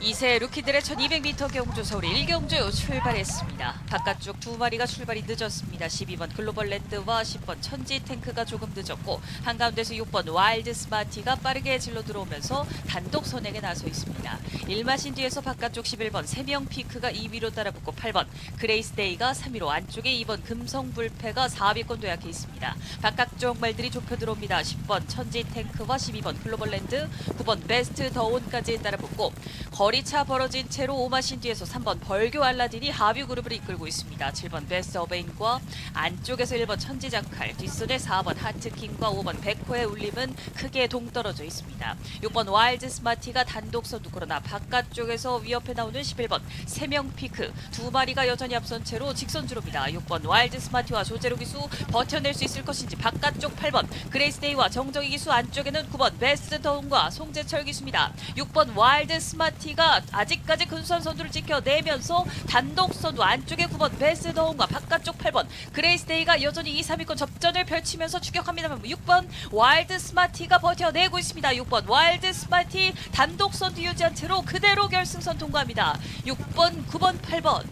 이세 루키들의 1200m 경주 서울 1경주 출발했습니다. 바깥쪽 두 마리가 출발이 늦었습니다. 12번 글로벌랜드와 10번 천지탱크가 조금 늦었고 한가운데서 6번 와일드 스마티가 빠르게 질러 들어오면서 단독 선행에 나서 있습니다. 1마신 뒤에서 바깥쪽 11번 세명피크가 2위로 따라붙고 8번 그레이스데이가 3위로 안쪽에 2번 금성불패가 4위권 도약해 있습니다. 바깥쪽 말들이 좁혀 들어옵니다. 10번 천지탱크와 12번 글로벌랜드, 9번 베스트 더온까지 따라붙고 거리차 벌어진 채로 5마신 뒤에서 3번 벌교 알라딘이 하뷰 그룹을 이끌고 있습니다. 7번 베스트 어베인과 안쪽에서 1번 천지자칼, 뒷손에 4번 하트킹과 5번 백호의 울림은 크게 동떨어져 있습니다. 6번 와일드 스마티가 단독 선두, 그러나 바깥쪽에서 위협해 나오는 11번 세명피크 두 마리가 여전히 앞선 채로 직선주로입니다. 6번 와일드 스마티와 조제로 기수 버텨낼 수 있을 것인지 바깥쪽 8번 그레이스데이와 정정희 기수, 안쪽에는 9번 베스트 더운과 송재철 기수입니다. 6번 와일드 스마티가 아직까지 근소한 선두를 지켜내면서 단독 선두, 안쪽에 9번 베스트 더운과 바깥쪽 8번 그레이스데이가 여전히 2, 3위권 접전을 펼치면서 추격합니다만 6번 와일드 스마티가 버텨내고 있습니다. 6번 와일드 스마티 단독 선두 유지한 채로 그대로 결승선 통과합니다. 6번, 9번, 8번.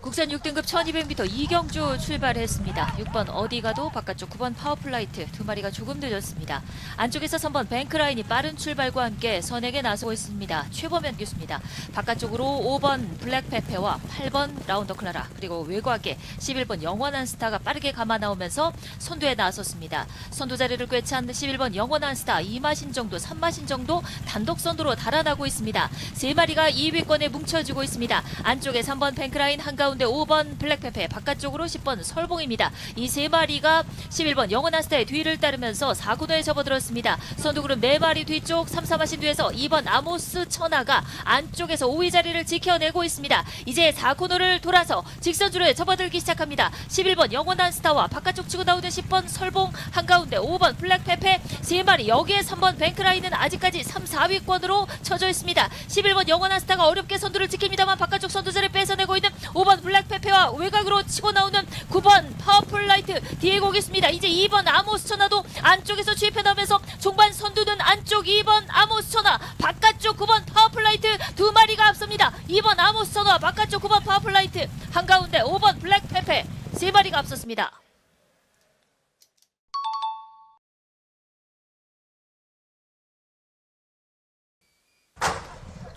국산 6등급 1200m 이경주 출발했습니다. 6번 어디가도, 바깥쪽 9번 파워플라이트 두 마리가 조금 늦었습니다. 안쪽에서 3번 뱅크라인이 빠른 출발과 함께 선행에 나서고 있습니다. 최범현 교수입니다. 바깥쪽으로 5번 블랙페페와 8번 라운더 클라라, 그리고 외곽에 11번 영원한 스타가 빠르게 감아 나오면서 선두에 나섰습니다. 선두 자리를 꿰찬 11번 영원한 스타 2마신 정도, 3마신 정도 단독 선두로 달아나고 있습니다. 세 마리가 2위권에 뭉쳐지고 있습니다. 안쪽에 3번 뱅크라인, 한가운데 5번 블랙페페, 바깥쪽으로 10번 설봉입니다. 이 세 마리가 11번 영원한 스타의 뒤를 따르면서 4코너에 접어들었습니다. 선두그룹 4마리 뒤쪽 3, 4마신 뒤에서 2번 아모스 천하가 안쪽에서 5위 자리를 지켜내고 있습니다. 이제 4코너를 돌아서 직선주로에 접어들기 시작합니다. 11번 영원한 스타와 바깥쪽 치고 나오는 10번 설봉, 한가운데 5번 블랙페페 세 마리, 여기에 3번 뱅크라인은 아직까지 3, 4위권으로 쳐져 있습니다. 11번 영원한 스타가 어렵게 선두를 지킵니다만 바깥쪽 선두자를 뺏어내고 있는 5번 블랙페페와 외곽으로 치고 나오는 9번 파워풀라이트 뒤에 오겠습니다. 이제 2번 아모스 천하도 안쪽에서 추입해 나오면서 종반 선두는 안쪽 2번 아모스 천하, 바깥쪽 9번 파워풀라이트 두 마리가 앞섭니다. 2번 아모스 천하, 바깥쪽 9번 파워풀라이트, 한가운데 5번 블랙페페 세 마리가 앞섰습니다.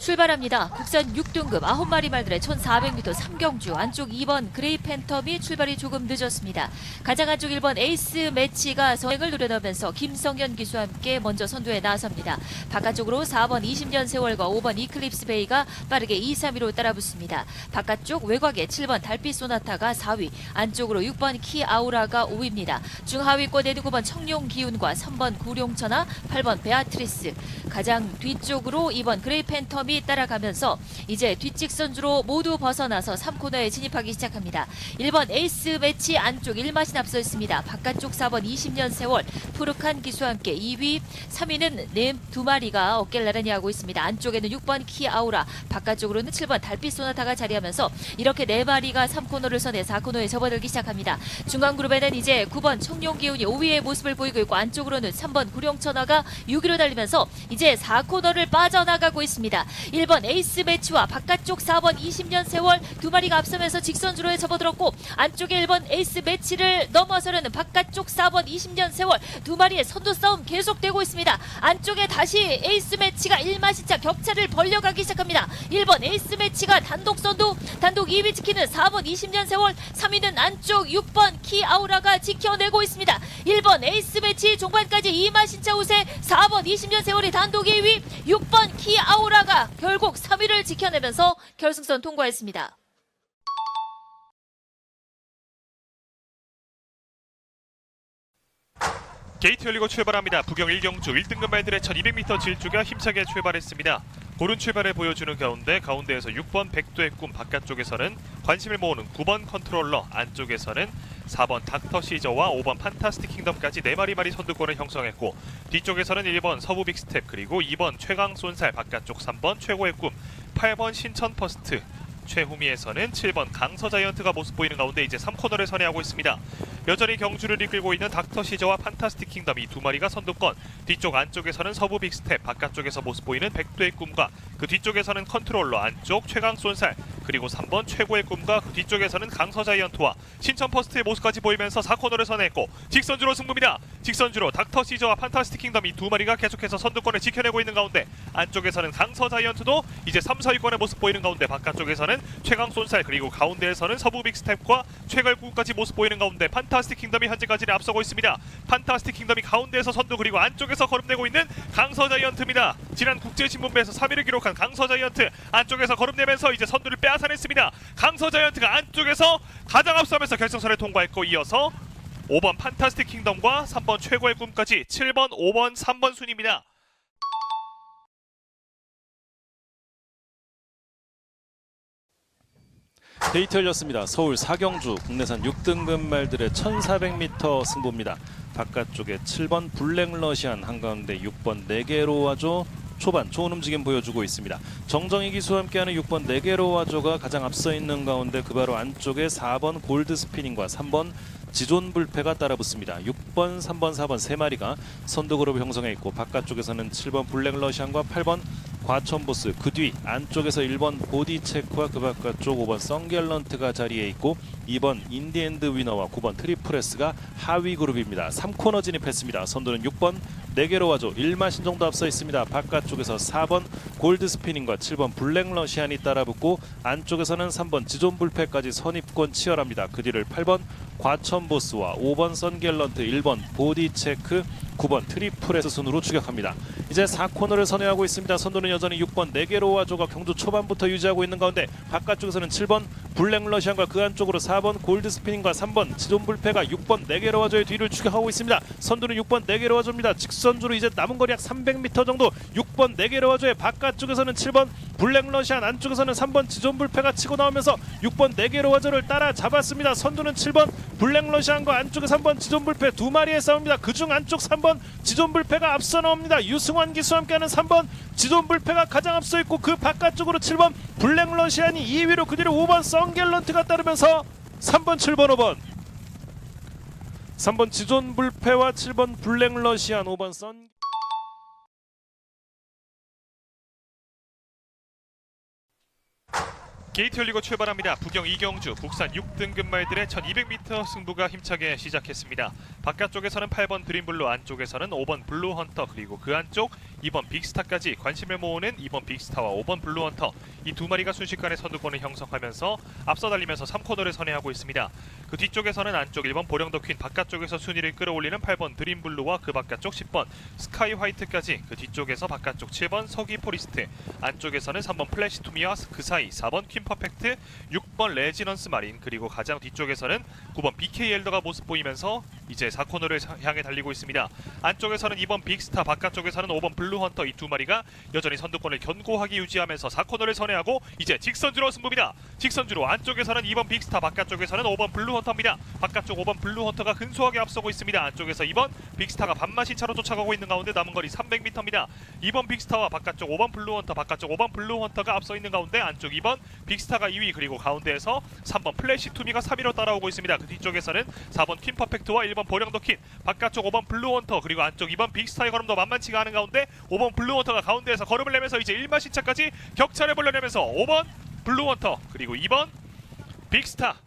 출발합니다. 국산 6등급 9마리 말들의 1400m 3경주, 안쪽 2번 그레이 팬텀이 출발이 조금 늦었습니다. 가장 안쪽 1번 에이스 매치가 선행을 노려나오면서 김성현 기수와 함께 먼저 선두에 나섭니다. 바깥쪽으로 4번 20년 세월과 5번 이클립스 베이가 빠르게 2, 3위로 따라붙습니다. 바깥쪽 외곽에 7번 달빛 소나타가 4위, 안쪽으로 6번 키 아우라가 5위입니다. 중하위권에는 9번 청룡 기운과 3번 구룡천하, 8번 베아트리스, 가장 뒤쪽으로 2번 그레이 팬텀이 따라가면서 이제 뒷직선주로 모두 벗어나서 3코너에 진입하기 시작합니다. 1번 에이스 매치 안쪽 1마신 앞서 있습니다. 바깥쪽 4번 20년 세월 푸르칸 기수와 함께 2위, 3위는 두 마리가 어깨를 나란히 하고 있습니다. 안쪽에는 6번 키 아우라, 바깥쪽으로는 7번 달빛 소나타가 자리하면서 이렇게 4마리가 3코너를 선해 4코너에 접어들기 시작합니다. 중간그룹에는 이제 9번 청룡 기운이 5위의 모습을 보이고 있고, 안쪽으로는 3번 구룡천하가 6위로 달리면서 이제 4코너를 빠져나가고 있습니다. 1번 에이스 매치와 바깥쪽 4번 20년 세월 두 마리가 앞서면서 직선주로에 접어들었고, 안쪽에 1번 에이스 매치를 넘어서려는 바깥쪽 4번 20년 세월 두 마리의 선두 싸움 계속되고 있습니다. 안쪽에 다시 에이스 매치가 1마신차 격차를 벌려가기 시작합니다. 1번 에이스 매치가 단독 선두, 단독 2위 지키는 4번 20년 세월, 3위는 안쪽 6번 키 아우라가 지켜내고 있습니다. 1번 에이스 매치 종반까지 2마신차 우세 4번 20년 세월이 단독 2위, 6번 키 아우라가 결국 3위를 지켜내면서 결승선 통과했습니다. 게이트 열리고 출발합니다. 부경 1경주 1등급 말들의 1200m 질주가 힘차게 출발했습니다. 고른 출발을 보여주는 가운데에서 6번 백도의 꿈, 바깥쪽에서는 관심을 모으는 9번 컨트롤러, 안쪽에서는 4번 닥터 시저와 5번 판타스틱 킹덤까지 4마리 선두권을 형성했고, 뒤쪽에서는 1번 서부 빅스텝, 그리고 2번 최강 쏜살, 바깥쪽 3번 최고의 꿈, 8번 신천 퍼스트, 최후미에서는 7번 강서자이언트가 모습 보이는 가운데 이제 3코너를 선회하고 있습니다. 여전히 경주를 이끌고 있는 닥터 시저와 판타스틱 킹덤 이 두 마리가 선두권, 뒤쪽 안쪽에서는 서부 빅스텝, 바깥쪽에서 모습 보이는 백두의 꿈과 그 뒤쪽에서는 컨트롤러, 안쪽 최강 쏜살, 그리고 3번 최고의 꿈과 그 뒤쪽에서는 강서자이언트와 신천 퍼스트의 모습까지 보이면서 4코너를 선회했고 직선주로 승부입니다. 직선주로 닥터 시저와 판타스틱 킹덤 이 두 마리가 계속해서 선두권을 지켜내고 있는 가운데 안쪽에서는 강서자이언트도 이제 3, 4위권의 모습 보이는 가운데 바깥쪽에서는 최강 쏜살, 그리고 가운데에서는 서부 빅스텝과 최고의 꿈까지 모습 보이는 가운데 판타스틱 킹덤이 현재까지는 앞서고 있습니다. 판타스틱 킹덤이 가운데에서 선두, 그리고 안쪽에서 걸음내고 있는 강서자이언트입니다. 지난 국제신문배에서 3위를 기록한 강서자이언트 안쪽에서 걸음내면서 이제 선두를 빼앗아냈습니다. 강서자이언트가 안쪽에서 가장 앞서면서 결승선을 통과했고, 이어서 5번 판타스틱 킹덤과 3번 최고의 꿈까지 7번, 5번, 3번 순입니다. 데이트 열렸습니다. 서울 사경주 국내산 6등급 말들의 1400m 승부입니다. 바깥쪽에 7번 블랙러시안, 한가운데 6번 네게로와조 초반 좋은 움직임 보여주고 있습니다. 정정희 기수와 함께하는 6번 네게로와조가 가장 앞서 있는 가운데 그 바로 안쪽에 4번 골드 스피닝과 3번 지존 불패가 따라붙습니다. 6번, 3번, 4번 세 마리가 선두 그룹을 형성해 있고, 바깥쪽에서는 7번 블랙러시안과 8번 과천보스, 그 뒤 안쪽에서 1번 보디체크와 그 바깥쪽 5번 썬갤런트가 자리에 있고, 2번 인디엔드 위너와 9번 트리플스가 하위 그룹입니다. 3코너 진입했습니다. 선두는 6번 네게로와조 1마신 정도 앞서 있습니다. 바깥쪽에서 4번 골드 스피닝과 7번 블랙러시안이 따라붙고, 안쪽에서는 3번 지존 불패까지 선입권 치열합니다. 그 뒤를 8번 과천보스와 5번 썬갤런트, 1번 보디체크, 9번 트리플스 순으로 추격합니다. 이제 4코너를 선회하고 있습니다. 선두는 여전히 6번 네게로와조가 경주 초반부터 유지하고 있는 가운데, 바깥쪽에서는 7번 블랙러시안과 그 안쪽으로 4번 골드 스피닝과 3번 지존 불패가 6번 네게로와조의 뒤를 추격하고 있습니다. 선두는 6번 네게로와조입니다. 직선주로 이제 남은 거리 약 300m 정도. 6번 네게로와조의 바깥쪽에서는 7번 블랙러시안, 안쪽에서는 3번 지존 불패가 치고 나오면서 6번 네게로와조를 따라잡았습니다. 선두는 7번 블랙러시안과 안쪽에 3번 지존 불패 두 마리의 싸움입니다. 그중 안쪽 3번 지존 불패가 앞서 나옵니다. 유승환 기수와 함께하는 3번 지존 불패가 가장 앞서 있고, 그 바깥쪽으로 7번 블랙러시안이 2위로, 그 뒤로 5번 썬갤런트가 따르면서 3번, 7번, 5번 3번 지존 불패와 7번 블랙러시안, 5번 썬 게이트 열리고 출발합니다. 부경 이경주 국산 6등급 말들의 1200m 승부가 힘차게 시작했습니다. 바깥쪽에서는 8번 드림블루, 안쪽에서는 5번 블루헌터, 그리고 그 안쪽 2번 빅스타까지 관심을 모으는 2번 빅스타와 5번 블루헌터, 이 두 마리가 순식간에 선두권을 형성하면서 앞서 달리면서 3코너를 선회하고 있습니다. 그 뒤쪽에서는 안쪽 1번 보령더퀸, 바깥쪽에서 순위를 끌어올리는 8번 드림블루와 그 바깥쪽 10번 스카이 화이트까지, 그 뒤쪽에서 바깥쪽 7번 서기 포리스트, 안쪽에서는 3번 플래시 투미와 그 사이 4번 퀸 퍼펙트, 6번 레지넌스 마린, 그리고 가장 뒤쪽에서는 9번 BK 엘더가 모습 보이면서 이제 4코너를 향해 달리고 있습니다. 안쪽에서는 2번 빅스타, 바깥쪽에서는 5번 블루헌터, 이 두 마리가 여전히 선두권을 견고하게 유지하면서 4코너를 선회하고 이제 직선주로 승부입니다. 직선주로 안쪽에서는 2번 빅스타, 바깥쪽에서는 5번 블루헌터입니다. 바깥쪽 5번 블루헌터가 근소하게 앞서고 있습니다. 안쪽에서 2번 빅스타가 반마신 차로 쫓아가고 있는 가운데 남은 거리 300m입니다. 2번 빅스타와 바깥쪽 5번 블루헌터, 바깥쪽 5번 블루헌터가 앞서 있는 가운데 안쪽 2번 빅스타가 2위, 그리고 가운데에서 3번 플래시 투미가 3위로 따라오고 있습니다. 그 뒤쪽에서는 4번 퀸 퍼펙트와 1번 보령더퀸, 바깥쪽 5번 블루헌터, 그리고 안쪽 2번 빅스타의 걸음도 만만치가 않은 가운데 5번 블루헌터가 가운데에서 걸음을 내면서 이제 1마신차까지 격차를 벌려내면서 5번 블루헌터, 그리고 2번 빅스타.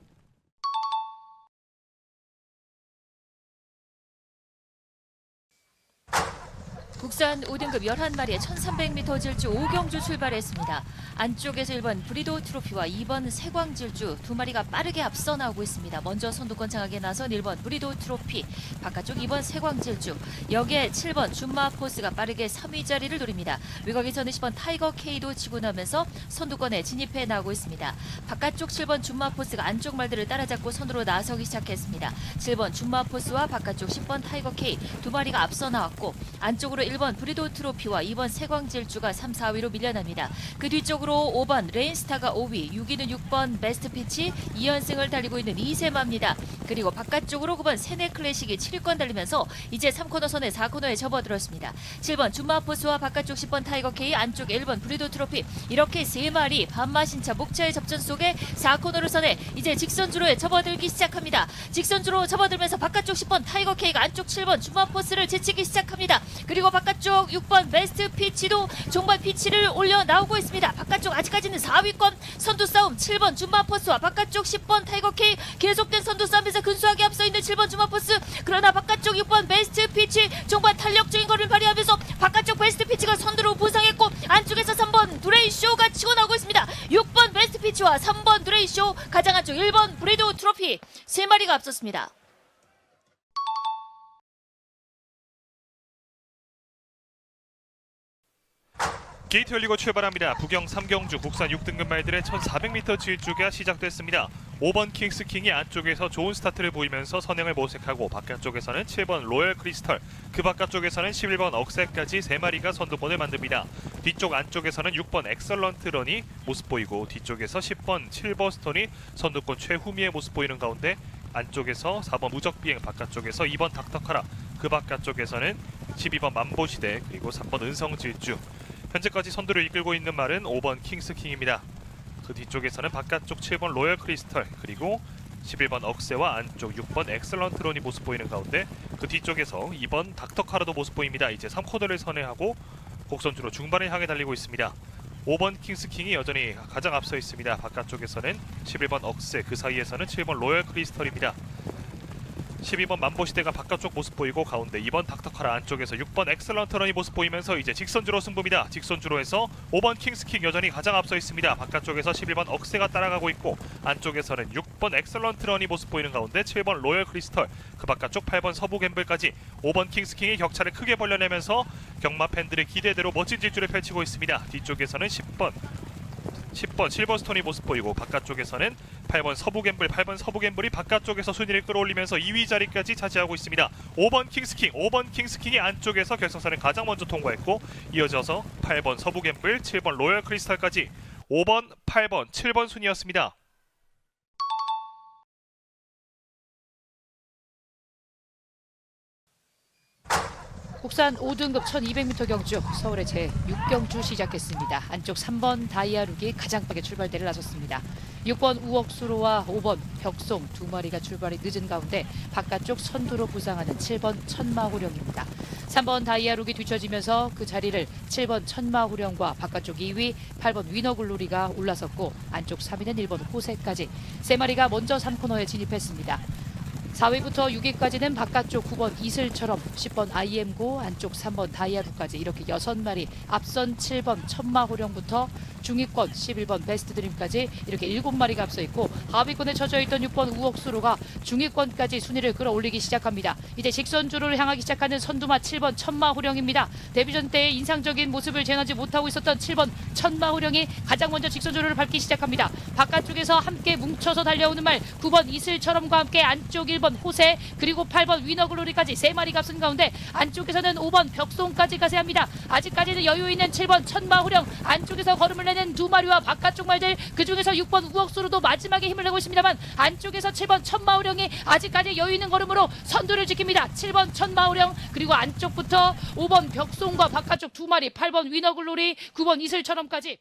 국산 5등급 11마리의 1300m 질주 5경주 출발했습니다. 안쪽에서 1번 브리도 트로피와 2번 세광질주 두 마리가 빠르게 앞서 나오고 있습니다. 먼저 선두권 장악에 나선 1번 브리도 트로피, 바깥쪽 2번 세광질주, 여기에 7번 줌마포스가 빠르게 3위 자리를 노립니다. 외곽에서는 10번 타이거 K도 치고 나면서 선두권에 진입해 나오고 있습니다. 바깥쪽 7번 줌마포스가 안쪽 말들을 따라잡고 선두로 나서기 시작했습니다. 7번 줌마포스와 바깥쪽 10번 타이거 K 두 마리가 앞서 나왔고, 안쪽으로 1번 브리도 트로피와 2번 세광질주가 3, 4위로 밀려납니다. 그 뒤쪽으로 5번 레인스타가 5위, 6위는 6번 베스트피치 2연승을 달리고 있는 이세마입니다. 그리고 바깥쪽으로 9번 세네클래식이 7위권 달리면서 이제 3코너 선에 4코너에 접어들었습니다. 7번 줌마포스와 바깥쪽 10번 타이거K, 안쪽 1번 브리도 트로피 이렇게 3마리 반마신차 목차의 접전 속에 4코너를 선에 이제 직선주로에 접어들기 시작합니다. 직선주로 접어들면서 바깥쪽 10번 타이거K가 안쪽 7번 줌마포스를 제치기 시작합니다. 그리고 바깥쪽 6번 베스트 피치도 종발 피치를 올려 나오고 있습니다. 바깥쪽 아직까지는 4위권 선두 싸움 7번 줌마포스와 바깥쪽 10번 타이거K 계속된 선두 싸움에서 근소하게 앞서 있는 7번 줌마포스, 그러나 바깥쪽 6번 베스트 피치 종발 탄력적인 거를 발휘하면서 바깥쪽 베스트 피치가 선두로 부상했고 안쪽에서 3번 드레이쇼가 치고 나오고 있습니다. 6번 베스트 피치와 3번 드레이쇼, 가장 안쪽 1번 브리도 트로피 3마리가 앞섰습니다. 게이트 열리고 출발합니다. 부경 3경주 국산 6등급 말들의 1400m 질주가 시작됐습니다. 5번 킹스킹이 안쪽에서 좋은 스타트를 보이면서 선행을 모색하고 바깥쪽에서는 7번 로열 크리스털, 그 바깥쪽에서는 11번 억새까지 3마리가 선두권을 만듭니다. 뒤쪽 안쪽에서는 6번 엑설런트 런이 모습 보이고 뒤쪽에서 10번 칠버스톤이 선두권 최후미의 모습 보이는 가운데 안쪽에서 4번 무적비행, 바깥쪽에서 2번 닥터카라, 그 바깥쪽에서는 12번 만보시대, 그리고 3번 은성질주. 현재까지 선두를 이끌고 있는 말은 5번 킹스킹입니다. 그 뒤쪽에서는 바깥쪽 7번 로열 크리스털, 그리고 11번 억새와 안쪽 6번 엑설런트론이 모습 보이는 가운데 그 뒤쪽에서 2번 닥터카라도 모습 보입니다. 이제 3코너를 선회하고 곡선주로 중반을 향해 달리고 있습니다. 5번 킹스킹이 여전히 가장 앞서 있습니다. 바깥쪽에서는 11번 억새, 그 사이에서는 7번 로열 크리스털입니다. 12번 만보시대가 바깥쪽 모습 보이고 가운데 2번 닥터카라, 안쪽에서 6번 엑설런트런이 모습 보이면서 이제 직선주로 승부입니다. 직선주로에서 5번 킹스킹 여전히 가장 앞서 있습니다. 바깥쪽에서 11번 억새가 따라가고 있고 안쪽에서는 6번 엑설런트런이 모습 보이는 가운데 7번 로열 크리스털, 그 바깥쪽 8번 서부갬블까지 5번 킹스킹이 격차를 크게 벌려내면서 경마 팬들의 기대대로 멋진 질주를 펼치고 있습니다. 뒤쪽에서는 10번 실버스톤이 모습 보이고 바깥쪽에서는 8번 서부갬블이 바깥쪽에서 순위를 끌어올리면서 2위 자리까지 차지하고 있습니다. 5번 킹스킹이 안쪽에서 결승선을 가장 먼저 통과했고 이어져서 8번 서부갬블, 7번 로열 크리스탈까지 5번, 8번, 7번 순이었습니다. 국산 5등급 1200m 경주 서울의 제6경주 시작했습니다. 안쪽 3번 다이아룩이 가장 빠르게 출발대를 나섰습니다. 6번 우억수로와 5번 벽송 2마리가 출발이 늦은 가운데 바깥쪽 선두로 부상하는 7번 천마호령입니다. 3번 다이아룩이 뒤처지면서 그 자리를 7번 천마호령과 바깥쪽 2위 8번 위너글로리가 올라섰고 안쪽 3위는 1번 호세까지 3마리가 먼저 3코너에 진입했습니다. 4위부터 6위까지는 바깥쪽 9번 이슬처럼, 10번 IM고, 안쪽 3번 다이아루까지 이렇게 6마리, 앞선 7번 천마호령부터 중위권 11번 베스트드림까지 이렇게 7마리가 앞서 있고 하위권에 처져있던 6번 우억수로가 중위권까지 순위를 끌어올리기 시작합니다. 이제 직선주로를 향하기 시작하는 선두마 7번 천마호령입니다. 데뷔전 때의 인상적인 모습을 재현하지 못하고 있었던 7번 천마호령이 가장 먼저 직선주로를 밟기 시작합니다. 바깥쪽에서 함께 뭉쳐서 달려오는 말 9번 이슬처럼과 함께 안쪽 1번 호세, 그리고 8번 위너글로리까지 3마리가 앞선 가운데 안쪽에서는 5번 벽송까지 가세합니다. 아직까지는 여유 있는 7번 천마호령, 안쪽에서 걸음을 내는 2마리와 바깥쪽 말들, 그중에서 6번 우억수로도 마지막에 힘을 내고 있습니다만 안쪽에서 7번 천마호령이 아직까지 여유 있는 걸음으로 선두를 지킵니다. 7번 천마호령, 그리고 안쪽부터 5번 벽송과 바깥쪽 2마리 8번 위너글로리, 9번 이슬처럼까지.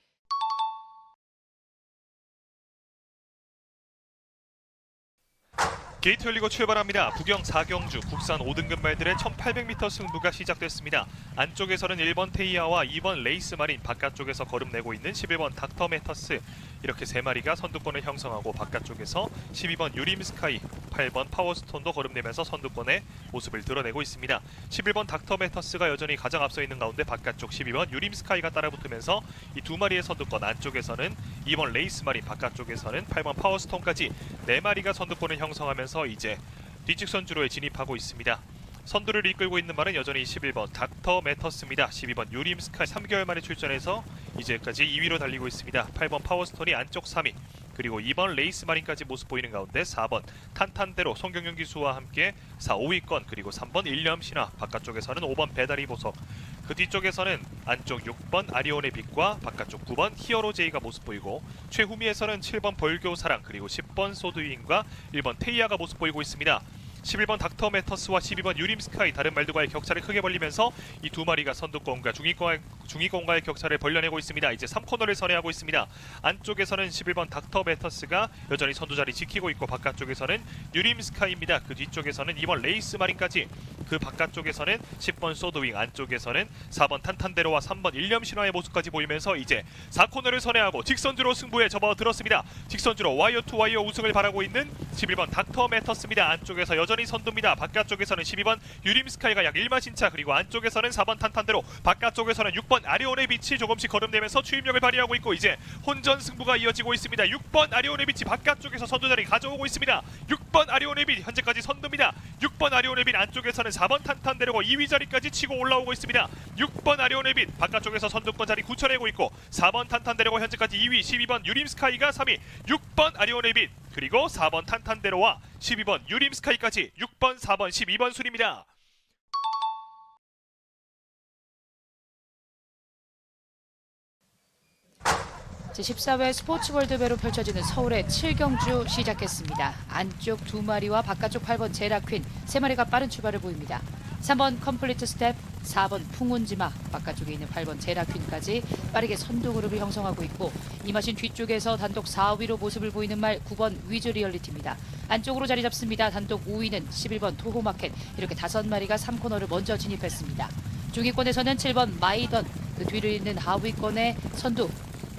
게이트 열리고 출발합니다. 부경 4경주 국산 5등급 말들의 1800m 승부가 시작됐습니다. 안쪽에서는 1번 테이아와 2번 레이스 마린, 바깥쪽에서 거름내고 있는 11번 닥터 메터스, 이렇게 3마리가 선두권을 형성하고 바깥쪽에서 12번 유림스카이, 8번 파워스톤도 거름내면서 선두권의 모습을 드러내고 있습니다. 11번 닥터 메터스가 여전히 가장 앞서 있는 가운데 바깥쪽 12번 유림스카이가 따라붙으면서 이 2마리의 선두권, 안쪽에서는 2번 레이스 마린, 바깥쪽에서는 8번 파워스톤까지 4마리가 선두권을 형성하면서 이제 뒤직선주로에 진입하고 있습니다. 선두를 이끌고 있는 말은 여전히 11번 닥터 메터스입니다. 12번 유림스카이 3개월 만에 출전해서 이제까지 2위로 달리고 있습니다. 8번 파워스톤이 안쪽 3위, 그리고 2번 레이스 마린까지 모습 보이는 가운데 4번 탄탄대로 송경윤 기수와 함께 4, 5위권, 그리고 3번 일념신화, 바깥쪽에서는 5번 배다리 보석, 그 뒤쪽에서는 안쪽 6번 아리온의 빛과 바깥쪽 9번 히어로 제이가 모습 보이고 최후미에서는 7번 벌교사랑 그리고 10번 소드윙과 1번 테이아가 모습 보이고 있습니다. 11번 닥터 메터스와 12번 유림스카이 다른 말들과의 격차를 크게 벌리면서 이 두 마리가 선두권과 중위권과의 격차를 벌려내고 있습니다. 이제 3코너를 선회하고 있습니다. 안쪽에서는 11번 닥터 메터스가 여전히 선두 자리 지키고 있고 바깥쪽에서는 유림스카이입니다. 그 뒤쪽에서는 2번 레이스 마린까지 그 바깥쪽에서는 10번 소드윙 안쪽에서는 4번 탄탄데로와 3번 일념 신화의 모습까지 보이면서 이제 4코너를 선회하고 직선주로 승부에 접어들었습니다. 직선주로 와이어 투 와이어 우승을 바라고 있는 11번 닥터 메터스입니다. 안쪽에서 여전히 선두입니다. 바깥쪽에서는 12번 유림스카이가 약 1마신차 그리고 안쪽에서는 4번 탄탄데로 바깥쪽에서는 6번 아리온의 빛이 조금씩 거름되면서 추임력을 발휘하고 있고 이제 혼전 승부가 이어지고 있습니다. 6번 아리온의 빛이 바깥쪽에서 선두 자리 가져오고 있습니다. 6번 아리온의 빛 현재까지 선두입니다. 6번 아리온의 빛 안쪽에서는 4번 탄탄데로가 2위 자리까지 치고 올라오고 있습니다. 6번 아리온의 빛 바깥쪽에서 선두권 자리 굳혀내고 있고 4번 탄탄데로가 현재까지 2위 12번 유림스카이가 3위 6번 아리온의 빛 그리고 4번 탄탄데로와 12번 유림스카이까지 6번 4번 12번 순입니다. 제14회 스포츠월드배로 펼쳐지는 서울의 7경주 시작했습니다. 안쪽 2마리와 바깥쪽 8번 제라퀸 3마리가 빠른 출발을 보입니다. 3번 컴플리트 스텝, 4번 풍운지마, 바깥쪽에 있는 8번 제라퀸까지 빠르게 선두 그룹을 형성하고 있고 이 마신 뒤쪽에서 단독 4위로 모습을 보이는 말 9번 위즈 리얼리티입니다. 안쪽으로 자리 잡습니다. 단독 5위는 11번 토호마켓 이렇게 5마리가 3코너를 먼저 진입했습니다. 중위권에서는 7번 마이던 그 뒤를 잇는 하위권의 선두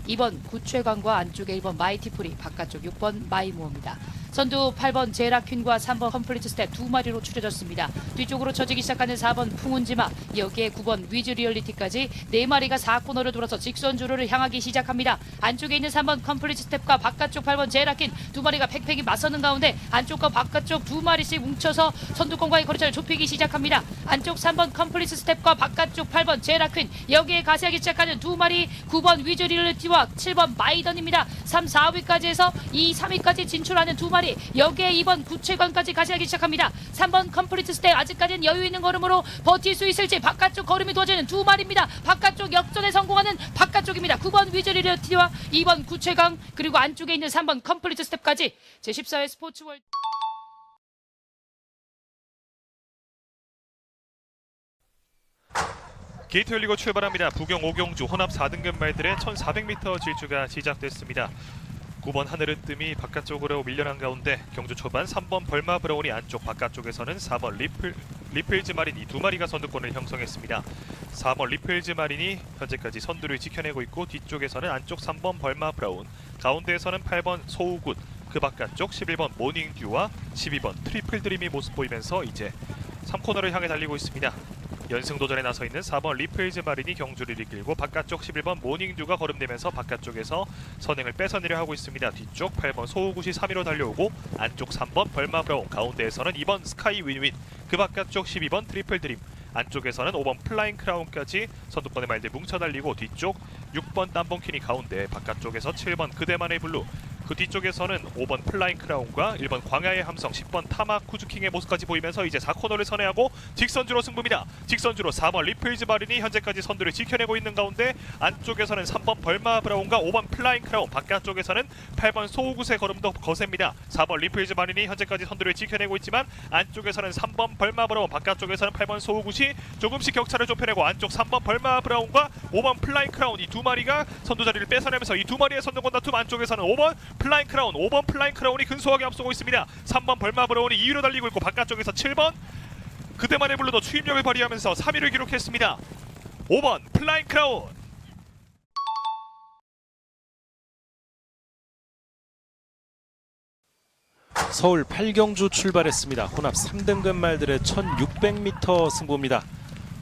2번 구최광과 안쪽에 1번 마이티프리 바깥쪽 6번 마이모어입니다. 선두 8번 제라퀸과 3번 컴플리트 스텝 2마리로 추려졌습니다. 뒤쪽으로 쳐지기 시작하는 4번 풍운지마 여기에 9번 위즈 리얼리티까지 4마리가 4코너를 돌아서 직선주로를 향하기 시작합니다. 안쪽에 있는 3번 컴플리트 스텝과 바깥쪽 8번 제라퀸 2마리가 팩팩이 맞서는 가운데 안쪽과 바깥쪽 2마리씩 뭉쳐서 선두권과의 거리차를 좁히기 시작합니다. 안쪽 3번 컴플리트 스텝과 바깥쪽 8번 제라퀸 여기에 가세하기 시작하는 2마리 9번 위즈 리얼리티와 7번 마이던입니다. 3, 4위까지 해서 2, 3위까지 진출하는 2마리 여기에 2번 구체관까지 가세하기 시작합니다. 3번 컴플리트 스텝 아직까지는 여유 있는 걸음으로 버틸 수 있을지 바깥쪽 걸음이 도와주는 2마리입니다. 바깥쪽 역전에 성공하는 바깥쪽입니다. 9번 위즈리얼티와 2번 구체강 그리고 안쪽에 있는 3번 컴플리트 스텝까지 제14회 스포츠월드 게이트 열리고 출발합니다. 부경 5경주 혼합 4등급 말들의 1400m 질주가 시작됐습니다. 9번 하늘의 뜸이 바깥쪽으로 밀려난 가운데 경주 초반 3번 벌마 브라운이 안쪽 바깥쪽에서는 4번 리플즈 마린이 2마리가 선두권을 형성했습니다. 4번 리플즈 마린이 현재까지 선두를 지켜내고 있고 뒤쪽에서는 안쪽 3번 벌마 브라운 가운데에서는 8번 소우굿 그 바깥쪽 11번 모닝듀와 12번 트리플 드림이 모습 보이면서 이제 3코너를 향해 달리고 있습니다. 연승 도전에 나서 있는 4번 리플즈 마린이 경주를 이끌고 바깥쪽 11번 모닝듀가 거름되면서 바깥쪽에서 선행을 뺏어내려 하고 있습니다. 뒤쪽 8번 소우굿이 3위로 달려오고 안쪽 3번 벌마 브라운 가운데에서는 2번 스카이 윈윈 그 바깥쪽 12번 트리플 드림 안쪽에서는 5번 플라잉 크라운까지 선두권의 말들 뭉쳐 달리고 뒤쪽 6번 땀봉키니 가운데 바깥쪽에서 7번 그대만의 블루 그 뒤쪽에서는 5번 플라잉 크라운과 1번 광야의 함성 10번 타마 쿠즈킹의 모습까지 보이면서 이제 4코너를 선회하고 직선주로 승부입니다. 직선주로 4번 리플즈 마린이 현재까지 선두를 지켜내고 있는 가운데 안쪽에서는 3번 벌마 브라운과 5번 플라잉 크라운 바깥쪽에서는 8번 소우굿의 걸음도 거셉니다. 4번 리플즈 마린이 현재까지 선두를 지켜내고 있지만 안쪽에서는 3번 벌마 브라운 바깥쪽에서는 8번 소우굿이 조금씩 격차를 좁혀내고 안쪽 3번 벌마 브라운과 5번 플라잉 크라운 이 2마리가 선두 자리를 뺏어내면서 이 2마리의 선두권 다툼 안쪽에서는 5번 플라잉 크라운 5번 플라잉 크라운이 근소하게 앞서고 있습니다. 3번 벌마 브라운이 2위로 달리고 있고 바깥쪽에서 7번 그대만의 블루도 추임력을 발휘하면서 3위를 기록했습니다. 5번 플라잉 크라운 서울 8경주 출발했습니다. 혼합 3등급 말들의 1600m 승부입니다.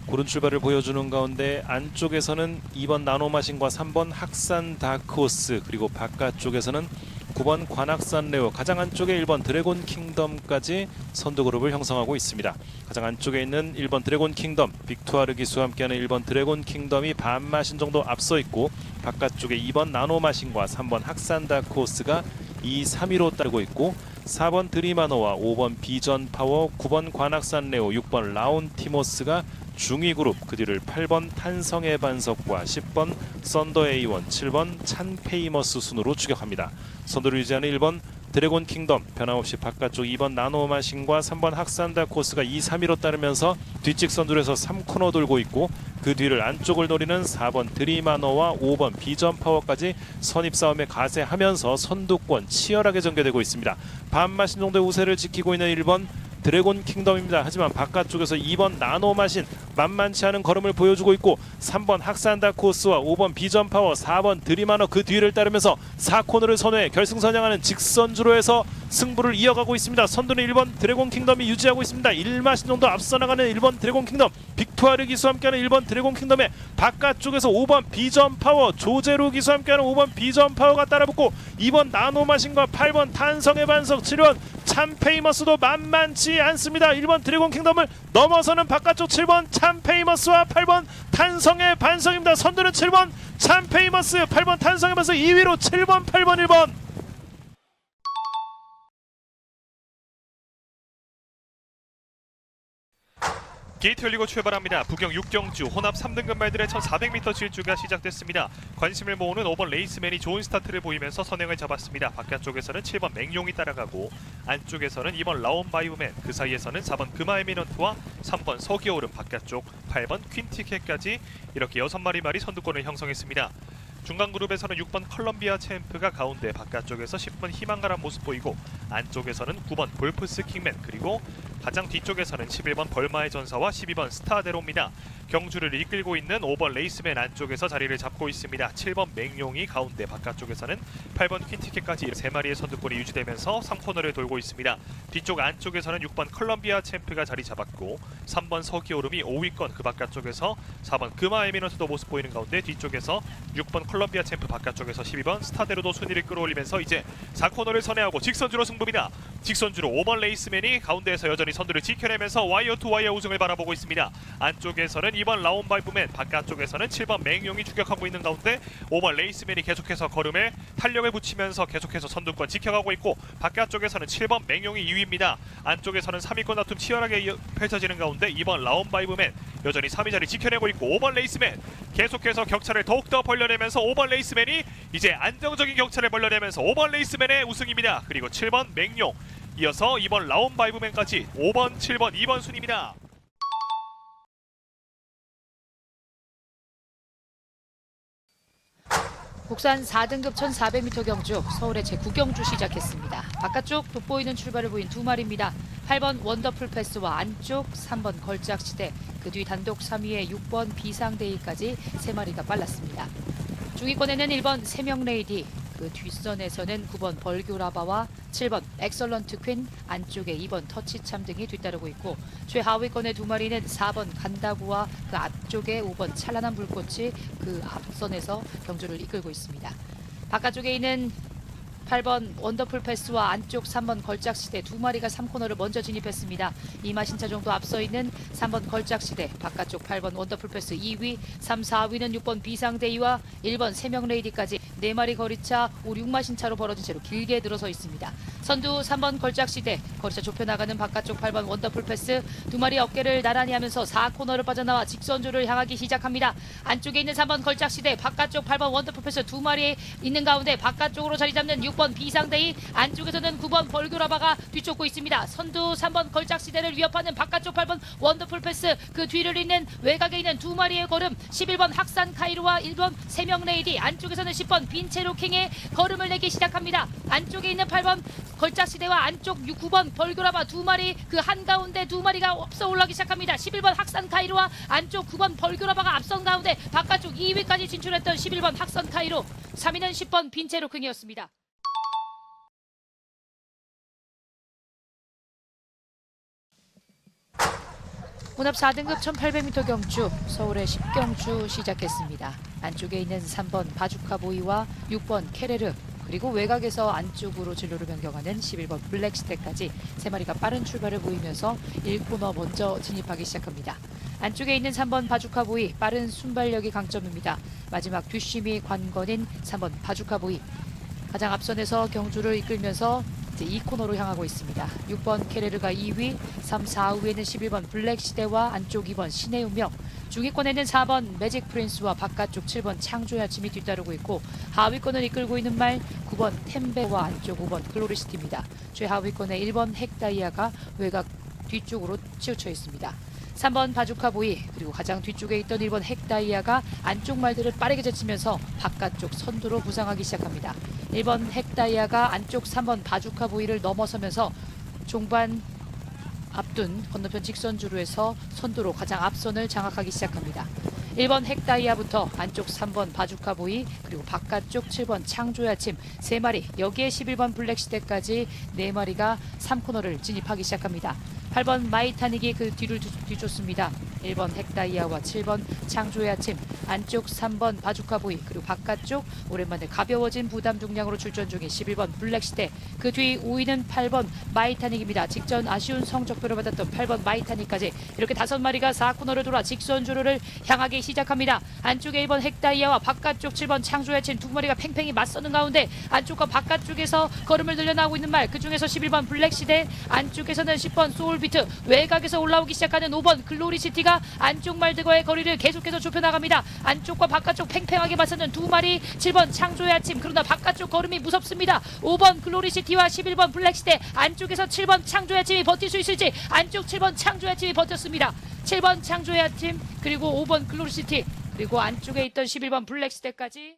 고른 출발을 보여주는 가운데 안쪽에서는 2번 나노마신과 3번 학산 다크호스 그리고 바깥쪽에서는 9번 관악산 레오 가장 안쪽에 1번 드래곤 킹덤까지 선두 그룹을 형성하고 있습니다. 가장 안쪽에 있는 1번 드래곤 킹덤 빅투아르 기수와 함께하는 1번 드래곤 킹덤이 반마신 정도 앞서 있고 바깥쪽에 2번 나노마신과 3번 학산 다크호스가 2, 3위로 따르고 있고 4번 드리마노와 5번 비전 파워, 9번 관악산 레오, 6번 라운 티모스가 중위그룹, 그 뒤를 8번 탄성의 반석과 10번 썬더 A1, 7번 찬 페이머스 순으로 추격합니다. 선두를 유지하는 1번 드래곤 킹덤, 변함없이 바깥쪽 2번 나노마신과 3번 학산다 코스가 2, 3위로 따르면서 뒷직 선두에서 3코너 돌고 있고, 그 뒤를 안쪽을 노리는 4번 드리마너와 5번 비전 파워까지 선입 싸움에 가세하면서 선두권 치열하게 전개되고 있습니다. 반마신 정도의 우세를 지키고 있는 1번 드래곤 킹덤입니다. 하지만 바깥쪽에서 2번 나노마신 만만치 않은 걸음을 보여주고 있고, 3번 학산다 코스와 5번 비전 파워, 4번 드리마너 그 뒤를 따르면서 4코너를 선회해 결승선양하는 직선주로 해서 승부를 이어가고 있습니다. 선두는 1번 드래곤 킹덤이 유지하고 있습니다. 1마신 정도 앞서 나가는 1번 드래곤 킹덤, 빅투아르 기수와 함께하는 1번 드래곤 킹덤의 바깥쪽에서 5번 비전 파워, 조제루 기수와 함께하는 5번 비전 파워가 따라붙고, 2번 나노마신과 8번 탄성의 반석, 7번 참페이머스도 만만치 않습니다. 1번 드래곤 킹덤을 넘어서는 바깥쪽 7번 참페이머스와 8번 탄성의 반석입니다. 선두는 7번 참페이머스, 8번 탄성의 반석, 2위로 7번, 8번, 1번. 게이트 열리고 출발합니다. 부경 6경주 혼합 3등급 말들의 1400m 질주가 시작됐습니다. 관심을 모으는 5번 레이스맨이 좋은 스타트를 보이면서 선행을 잡았습니다. 바깥쪽에서는 7번 맹용이 따라가고, 안쪽에서는 2번 라온바이브맨, 그 사이에서는 4번 금화에미넌트와 3번 서기오름, 바깥쪽 8번 퀸티켓까지 이렇게 6마리 선두권을 형성했습니다. 중간 그룹에서는 6번 컬럼비아 챔프가 가운데, 바깥쪽에서 10번 희망가란 모습 보이고, 안쪽에서는 9번 볼프스 킹맨, 그리고 가장 뒤쪽에서는 11번 벌마의 전사와 12번 스타데로입니다. 경주를 이끌고 있는 5번 레이스맨 안쪽에서 자리를 잡고 있습니다. 7번 맹용이 가운데, 바깥쪽에서는 8번 퀸티켓까지 3마리의 선두권이 유지되면서 3코너를 돌고 있습니다. 뒤쪽 안쪽에서는 6번 컬럼비아 챔프가 자리 잡았고, 3번 서기오름이 5위권, 그 바깥쪽에서 4번 금화에미넌트도 모습 보이는 가운데, 뒤쪽에서 6번 컬럼비아 챔프, 바깥쪽에서 12번 스타데로도 순위를 끌어올리면서 이제 4코너를 선회하고 직선주로 승부입니다. 직선주로 5번 레이스맨이 가운데에서 여전히 선두를 지켜내면서 와이어 투 와이어 우승을 바라보고 있습니다. 안쪽에서는 2번 라온바이브맨, 바깥쪽에서는 7번 맹용이 추격하고 있는 가운데, 5번 레이스맨이 계속해서 걸음에 탄력을 붙이면서 계속해서 선두권 지켜가고 있고, 바깥쪽에서는 7번 맹용이 2위입니다. 안쪽에서는 3위권 다툼 치열하게 펼쳐지는 가운데 2번 라온바이브맨 여전히 3위 자리 지켜내고 있고, 5번 레이스맨 계속해서 격차를 더욱더 벌려내면서 5번 레이스맨이 이제 안정적인 격차를 벌려내면서 5번 레이스맨의 우승입니다. 그리고 7번 맹용, 이어서 2번 라온바이브맨까지 5번, 7번, 2번 순입니다. 국산 4등급 1400m 경주, 서울의 제9경주 시작했습니다. 바깥쪽 돋보이는 출발을 보인 2마리입니다. 8번 원더풀 패스와 안쪽 3번 걸작시대, 그 뒤 단독 3위의 6번 비상데이까지 3마리가 빨랐습니다. 중위권에는 1번 세명레이디, 그 뒷선에서는 9번 벌교라바와 7번 엑설런트 퀸, 안쪽에 2번 터치참 등이 뒤따르고 있고, 최하위권의 2마리는 4번 간다구와 그 앞쪽에 5번 찬란한 불꽃이 그 앞선에서 경주를 이끌고 있습니다. 바깥쪽에 있는 8번 원더풀 패스와 안쪽 3번 걸작시대 2마리가 3코너를 먼저 진입했습니다. 이마신차 정도 앞서 있는 3번 걸작시대, 바깥쪽 8번 원더풀 패스 2위, 3, 4위는 6번 비상데이와 1번 세명레이디까지 4마리 거리차 5, 6마신차로 벌어진 채로 길게 늘어서 있습니다. 선두 3번 걸작시대, 거리차 좁혀나가는 바깥쪽 8번 원더풀 패스 2마리 어깨를 나란히 하면서 4코너를 빠져나와 직선주를 향하기 시작합니다. 안쪽에 있는 3번 걸작시대, 바깥쪽 8번 원더풀 패스 2마리 있는 가운데 바깥쪽으로 자리 잡는 6번 비상데이, 안쪽에서는 9번 벌교라바가 뒤쫓고 있습니다. 선두 3번 걸작시대를 위협하는 바깥쪽 8번 원더풀 패스, 그 뒤를 잇는 외곽에 있는 2마리의 걸음 11번 학산 카이로와 1번 세명레이디, 안쪽에서는 10번 빈체로킹의 걸음을 내기 시작합니다. 안쪽에 있는 8번 걸작시대와 안쪽 9번 벌교라바 2마리, 그 한가운데 2마리가 앞서 올라가기 시작합니다. 11번 학산 카이로와 안쪽 9번 벌교라바가 앞선 가운데 바깥쪽 2위까지 진출했던 11번 학산 카이로, 3위는 10번 빈체로킹이었습니다. 혼합 4등급 1800m 경주, 서울의 10경주 시작했습니다. 안쪽에 있는 3번 바주카보이와 6번 케레르, 그리고 외곽에서 안쪽으로 진로를 변경하는 11번 블랙스택까지 3마리가 빠른 출발을 보이면서 1코너 먼저 진입하기 시작합니다. 안쪽에 있는 3번 바주카보이, 빠른 순발력이 강점입니다. 마지막 뒷심이 관건인 3번 바주카보이, 가장 앞선에서 경주를 이끌면서 이제 2코너로 향하고 있습니다. 6번 케레르가 2위, 3, 4위에는 11번 블랙시대와 안쪽 2번 신의 운명, 중위권에는 4번 매직 프린스와 바깥쪽 7번 창조야침이 뒤따르고 있고 하위권을 이끌고 있는 말 9번 템베와 안쪽 5번 글로리시티입니다. 최하위권에 1번 핵다이아가 외곽 뒤쪽으로 치우쳐 있습니다. 3번 바주카보이 그리고 가장 뒤쪽에 있던 1번 핵다이아가 안쪽 말들을 빠르게 제치면서 바깥쪽 선두로 부상하기 시작합니다. 1번 핵다이아가 안쪽 3번 바주카보이를 넘어서면서 종반 앞둔 건너편 직선주로에서 선두로 가장 앞선을 장악하기 시작합니다. 1번 핵다이아부터 안쪽 3번 바주카보이 그리고 바깥쪽 7번 창조야침 3마리 여기에 11번 블랙시대까지 4마리가 3코너를 진입하기 시작합니다. 8번 마이타닉이 그 뒤를 뒤쫓습니다. 1번 핵다이아와 7번 창조야침 안쪽 3번 바주카보이 그리고 바깥쪽 오랜만에 가벼워진 부담 중량으로 출전 중인 11번 블랙시대 그 뒤 5위는 8번 마이타닉입니다. 직전 아쉬운 성적표를 받았던 8번 마이타닉까지 이렇게 5마리가 4코너를 돌아 직선 주로를 향하기 시작합니다. 안쪽에 1번 핵다이아와 바깥쪽 7번 창조야침 2마리가 팽팽히 맞서는 가운데 안쪽과 바깥쪽에서 걸음을 늘려나오고 있는 말 그중에서 11번 블랙시대 안쪽에서는 10번 소울비트 외곽에서 올라오기 시작하는 5번 글로리시티가 안쪽 말들과의 거리를 계속해서 좁혀나갑니다. 안쪽과 바깥쪽 팽팽하게 맞서는 2마리 7번 창조의 아침 그러나 바깥쪽 걸음이 무섭습니다. 5번 글로리시티와 11번 블랙시대 안쪽에서 7번 창조의 아침이 버틸 수 있을지 안쪽 7번 창조의 아침이 버텼습니다. 7번 창조의 아침 그리고 5번 글로리시티 그리고 안쪽에 있던 11번 블랙시대까지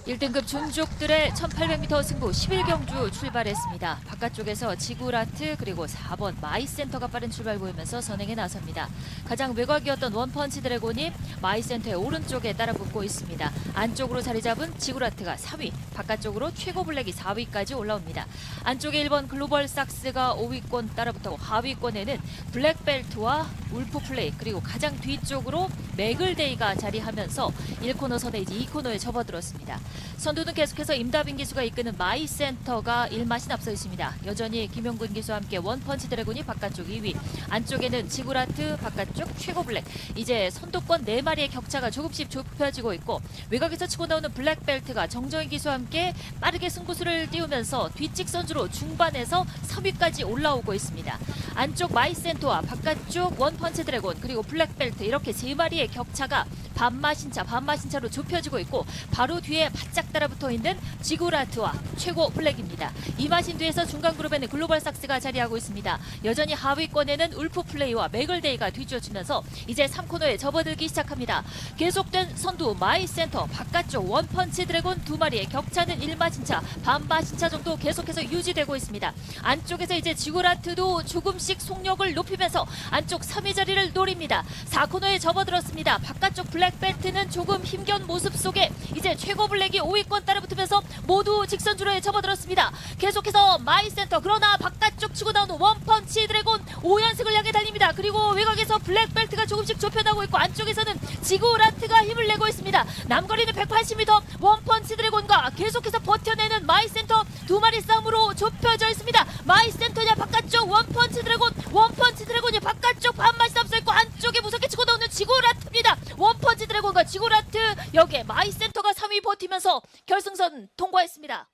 1등급 준족들의 1800m 승부 11경주 출발했습니다. 바깥쪽에서 지구라트 그리고 4번 마이센터가 빠른 출발 보이면서 선행에 나섭니다. 가장 외곽이었던 원펀치 드래곤이 마이센터의 오른쪽에 따라붙고 있습니다. 안쪽으로 자리 잡은 지구라트가 3위, 바깥쪽으로 최고 블랙이 4위까지 올라옵니다. 안쪽에 1번 글로벌 삭스가 5위권 따라붙고 하위권에는 블랙벨트와 울프 플레이 그리고 가장 뒤쪽으로 맥을데이가 자리하면서 1코너 선에 이제 2코너에 접어들었습니다. 선두는 계속해서 임다빈 기수가 이끄는 마이센터가 1마신 앞서 있습니다. 여전히 김용근 기수와 함께 원펀치 드래곤이 바깥쪽 2위, 안쪽에는 지구라트, 바깥쪽 최고블랙. 이제 선두권 4마리의 격차가 조금씩 좁혀지고 있고 외곽에서 치고 나오는 블랙벨트가 정정희 기수와 함께 빠르게 승부수를 띄우면서 뒷직선주로 중반에서 3위까지 올라오고 있습니다. 안쪽 마이센터와 바깥쪽 원펀치 드래곤 그리고 블랙벨트 이렇게 3마리의 격차가 반마신차로 좁혀지고 있고 바로 뒤에 바짝 따라붙어 있는 지구라트와 최고 블랙입니다. 이 마신 뒤에서 중간 그룹에는 글로벌 삭스가 자리하고 있습니다. 여전히 하위권에는 울프 플레이와 맥을데이가 뒤쫓으면서 이제 3코너에 접어들기 시작합니다. 계속된 선두 마이센터 바깥쪽 원펀치 드래곤 2마리의 격차는 1마신차 반마신차 정도 계속해서 유지되고 있습니다. 안쪽에서 이제 지구라트도 조금씩 속력을 높이면서 안쪽 3위 자리를 노립니다. 4코너에 접어들었습니다. 바깥쪽 블랙벨트는 조금 힘겨운 모습 속에 이제 최고 블랙이 5위권 따라붙으면서 모두 직선주로에 접어들었습니다. 계속해서 마이센터 그러나 바깥쪽 치고 나오는 원펀치 드래곤 5연승을 향해 달립니다. 그리고 외곽에서 블랙벨트가 조금씩 좁혀나오고 있고 안쪽에서는 지구라트가 힘을 내고 있습니다. 남거리는 180m 원펀치 드래곤과 계속해서 버텨내는 마이센터 2마리 싸움으로 좁혀져 있습니다. 마이센터냐 바깥쪽 원펀치 드래곤이 바깥쪽 반마시 앞서 있고 안쪽에 무섭게 치고 나오는 지구라트입니다. 원펀치 드래곤과 지구라트 여기에 마이센터가 3위 버티면서 결승선 통과했습니다.